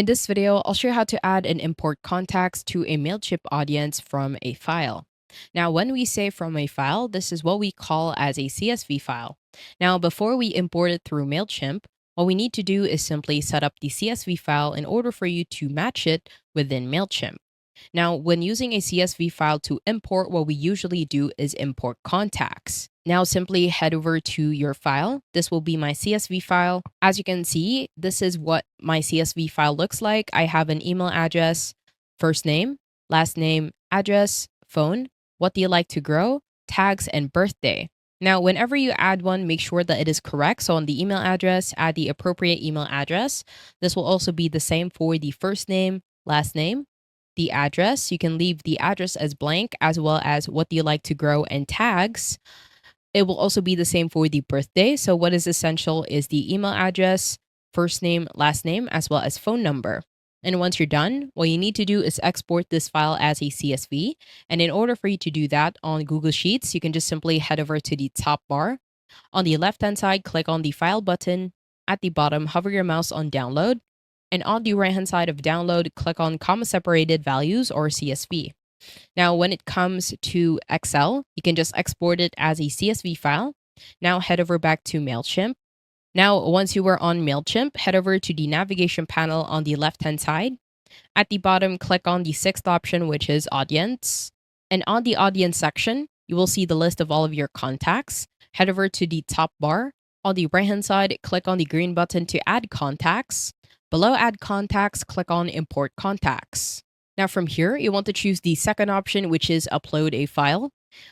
In this video, I'll show you how to add and import contacts to a Mailchimp audience from a file. Now, when we say from a file, this is what we call as a CSV file. Now, before we import it through Mailchimp, what we need to do is simply set up the CSV file in order for you to match it within Mailchimp. Now, when using a CSV file to import, what we usually do is import contacts. Now, simply head over to your file. This will be my CSV file. As you can see, this is what my CSV file looks like. I have an email address, first name, last name, address, phone, what do you like to grow, tags, and birthday. Now, whenever you add one, make sure that it is correct. So on the email address, add the appropriate email address. This will also be the same for the first name, last name, the address. You can leave the address as blank, as well as what do you like to grow and tags. It will also be the same for the birthday. So what is essential is the email address, first name, last name, as well as phone number. And once you're done, what you need to do is export this file as a CSV. And in order for you to do that on Google Sheets, you can just simply head over to the top bar. On the left-hand side, click on the File button. At the bottom, hover your mouse on Download. And on the right-hand side of Download, click on Comma-Separated Values or CSV. Now, when it comes to Excel, you can just export it as a CSV file. Now, head over back to Mailchimp. Now, once you are on Mailchimp, head over to the navigation panel on the left-hand side. At the bottom, click on the sixth option, which is Audience. And on the Audience section, you will see the list of all of your contacts. Head over to the top bar. On the right-hand side, click on the green button to add contacts. Below Add Contacts, click on Import Contacts. Now from here, you want to choose the second option, which is Upload a File.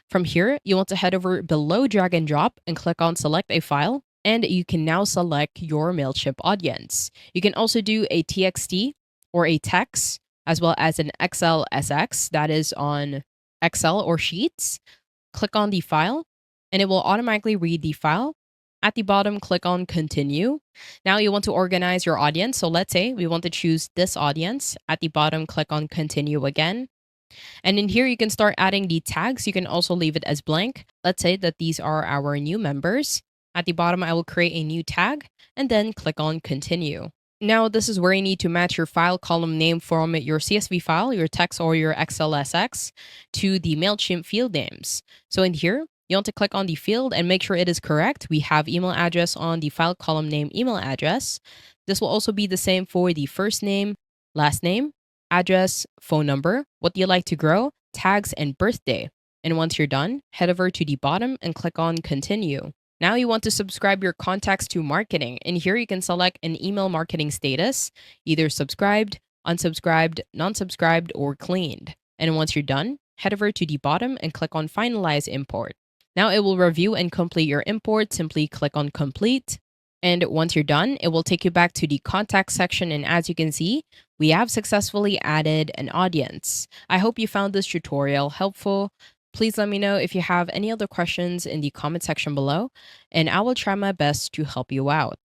From here, you want to head over below Drag and Drop and click on Select a File. And you can now select your Mailchimp audience. You can also do a TXT or a text, as well as an XLSX that is on Excel or Sheets. Click on the file, and it will automatically read the file. At the bottom, click on Continue. Now you want to organize your audience. So let's say we want to choose this audience. At the bottom, click on Continue again. And in here, you can start adding the tags. You can also leave it as blank. Let's say that these are our new members. At the bottom, I will create a new tag and then click on Continue. Now, this is where you need to match your file column name from your CSV file, your text, or your XLSX to the Mailchimp field names. So in here, you want to click on the field and make sure it is correct. We have email address on the file column name email address. This will also be the same for the first name, last name, address, phone number, what do you like to grow, tags, and birthday. And once you're done, head over to the bottom and click on Continue. Now you want to subscribe your contacts to marketing. And here you can select an email marketing status, either subscribed, unsubscribed, non-subscribed, or cleaned. And once you're done, head over to the bottom and click on Finalize Import. Now it will review and complete your import. Simply click on Complete. And once you're done, it will take you back to the contact section. And as you can see, we have successfully added an audience. I hope you found this tutorial helpful. Please let me know if you have any other questions in the comment section below, and I will try my best to help you out.